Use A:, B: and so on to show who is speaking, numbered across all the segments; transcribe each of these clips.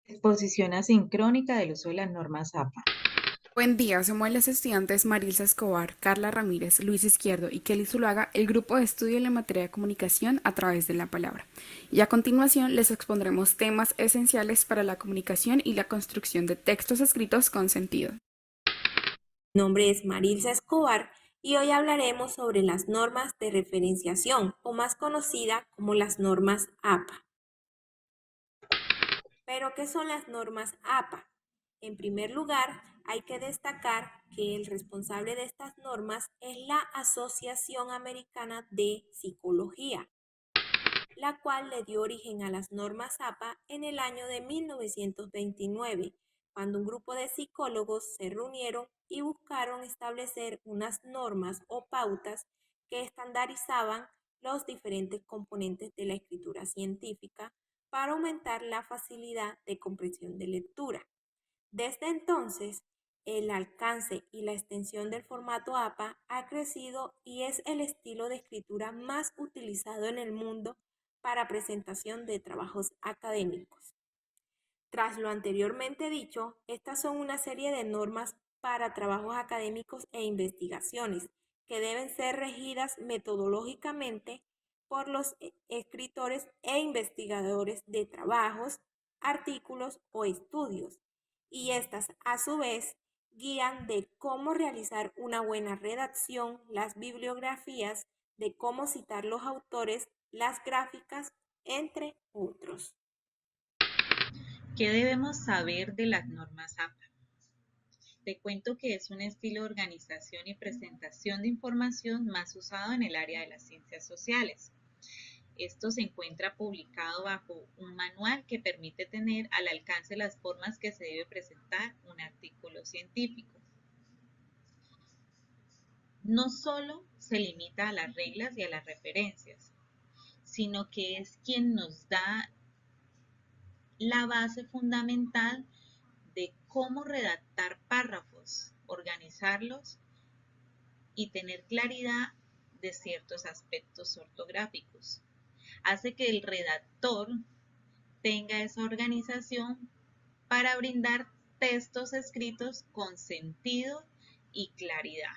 A: Exposición asincrónica del uso de las normas APA.
B: Buen día, somos las estudiantes Marilza Escobar, Carla Ramírez, Luis Izquierdo y Kelly Zuluaga, el grupo de estudio en la materia de comunicación a través de la palabra. Y a continuación les expondremos temas esenciales para la comunicación y la construcción de textos escritos con sentido.
C: Mi nombre es Marilza Escobar y hoy hablaremos sobre las normas de referenciación o más conocida como las normas APA. Pero, ¿qué son las normas APA? En primer lugar, hay que destacar que el responsable de estas normas es la Asociación Americana de Psicología, la cual le dio origen a las normas APA en el año de 1929, cuando un grupo de psicólogos se reunieron y buscaron establecer unas normas o pautas que estandarizaban los diferentes componentes de la escritura científica para aumentar la facilidad de comprensión de lectura. Desde entonces, el alcance y la extensión del formato APA ha crecido y es el estilo de escritura más utilizado en el mundo para presentación de trabajos académicos. Tras lo anteriormente dicho, estas son una serie de normas para trabajos académicos e investigaciones que deben ser regidas metodológicamente por los escritores e investigadores de trabajos, artículos o estudios, y estas a su vez guían de cómo realizar una buena redacción, las bibliografías, de cómo citar los autores, las gráficas, entre otros.
A: ¿Qué debemos saber de las normas APA? Te cuento que es un estilo de organización y presentación de información más usado en el área de las ciencias sociales. Esto se encuentra publicado bajo un manual que permite tener al alcance las formas que se debe presentar un artículo científico. No solo se limita a las reglas y a las referencias, sino que es quien nos da la base fundamental de cómo redactar párrafos, organizarlos y tener claridad de ciertos aspectos ortográficos. Hace que el redactor tenga esa organización para brindar textos escritos con sentido y claridad.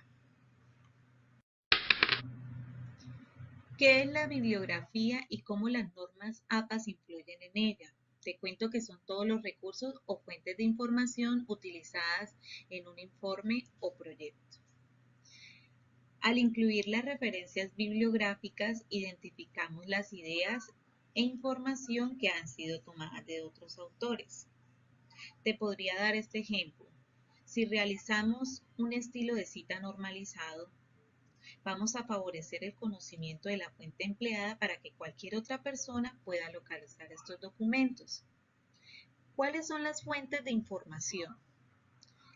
A: ¿Qué es la bibliografía y cómo las normas APAS influyen en ella? Te cuento que son todos los recursos o fuentes de información utilizadas en un informe o proyecto. Al incluir las referencias bibliográficas, identificamos las ideas e información que han sido tomadas de otros autores. Te podría dar este ejemplo. Si realizamos un estilo de cita normalizado, vamos a favorecer el conocimiento de la fuente empleada para que cualquier otra persona pueda localizar estos documentos. ¿Cuáles son las fuentes de información?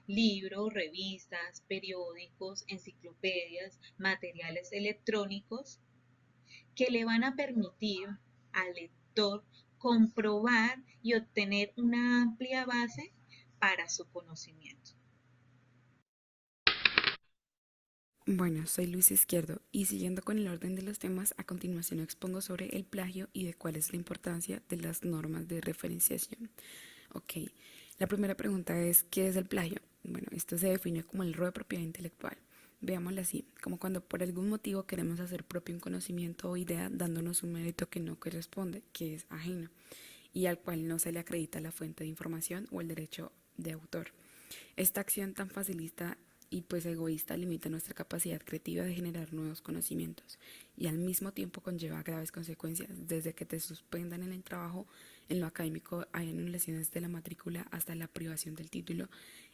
A: Libros, revistas, periódicos, enciclopedias, materiales electrónicos que le van a permitir al lector comprobar y obtener una amplia base para su conocimiento.
B: Bueno, soy Luis Izquierdo y siguiendo con el orden de los temas, a continuación expongo sobre el plagio y de cuál es la importancia de las normas de referenciación. Ok, la primera pregunta es, ¿qué es el plagio? Bueno, esto se define como el robo de propiedad intelectual. Veámoslo así, como cuando por algún motivo queremos hacer propio un conocimiento o idea dándonos un mérito que no corresponde, que es ajeno, y al cual no se le acredita la fuente de información o el derecho de autor. Esta acción tan facilista y pues egoísta limita nuestra capacidad creativa de generar nuevos conocimientos y al mismo tiempo conlleva graves consecuencias, desde que te suspendan en el trabajo, en lo académico hay anulaciones de la matrícula hasta la privación del título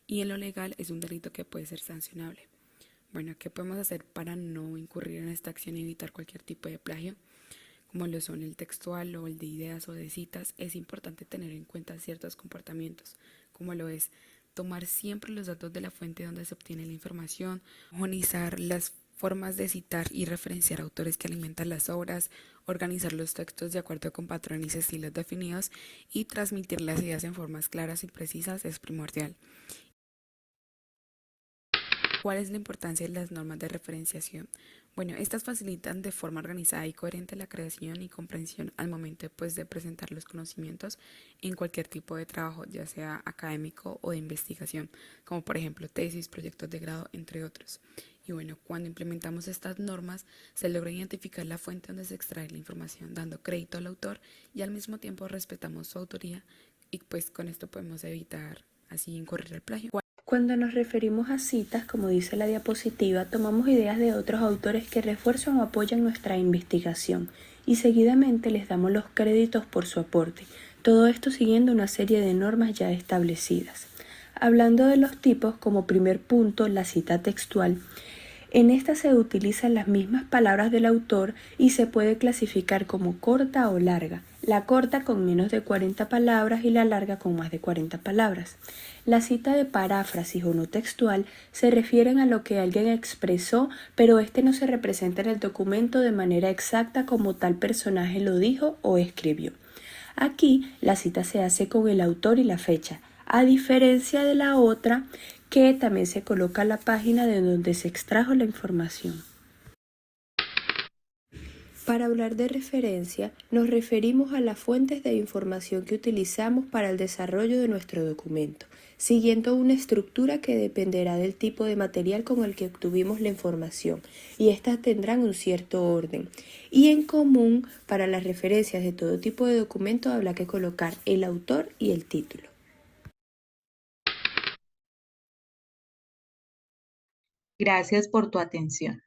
B: y en lo legal es un delito que puede ser sancionable. Bueno, ¿qué podemos hacer para no incurrir en esta acción y evitar cualquier tipo de plagio? Como lo son el textual o el de ideas o de citas, es importante tener en cuenta ciertos comportamientos, como lo es tomar siempre los datos de la fuente donde se obtiene la información, organizar las formas de citar y referenciar autores que alimentan las obras, organizar los textos de acuerdo con patrones y estilos definidos y transmitir las ideas en formas claras y precisas es primordial. ¿Cuál es la importancia de las normas de referenciación? Bueno, estas facilitan de forma organizada y coherente la creación y comprensión al momento pues, de presentar los conocimientos en cualquier tipo de trabajo, ya sea académico o de investigación, como por ejemplo tesis, proyectos de grado, entre otros. Y bueno, cuando implementamos estas normas, se logra identificar la fuente donde se extrae la información, dando crédito al autor y al mismo tiempo respetamos su autoría y pues con esto podemos evitar así incurrir al plagio.
D: Cuando nos referimos a citas, como dice la diapositiva, tomamos ideas de otros autores que refuerzan o apoyan nuestra investigación y seguidamente les damos los créditos por su aporte, todo esto siguiendo una serie de normas ya establecidas. Hablando de los tipos, como primer punto, la cita textual. En esta se utilizan las mismas palabras del autor y se puede clasificar como corta o larga. La corta con menos de 40 palabras y la larga con más de 40 palabras. La cita de paráfrasis o no textual se refieren a lo que alguien expresó, pero este no se representa en el documento de manera exacta como tal personaje lo dijo o escribió. Aquí la cita se hace con el autor y la fecha, a diferencia de la otra que también se coloca la página de donde se extrajo la información. Para hablar de referencia, nos referimos a las fuentes de información que utilizamos para el desarrollo de nuestro documento, siguiendo una estructura que dependerá del tipo de material con el que obtuvimos la información, y estas tendrán un cierto orden. Y en común, para las referencias de todo tipo de documento habrá que colocar el autor y el título.
A: Gracias por tu atención.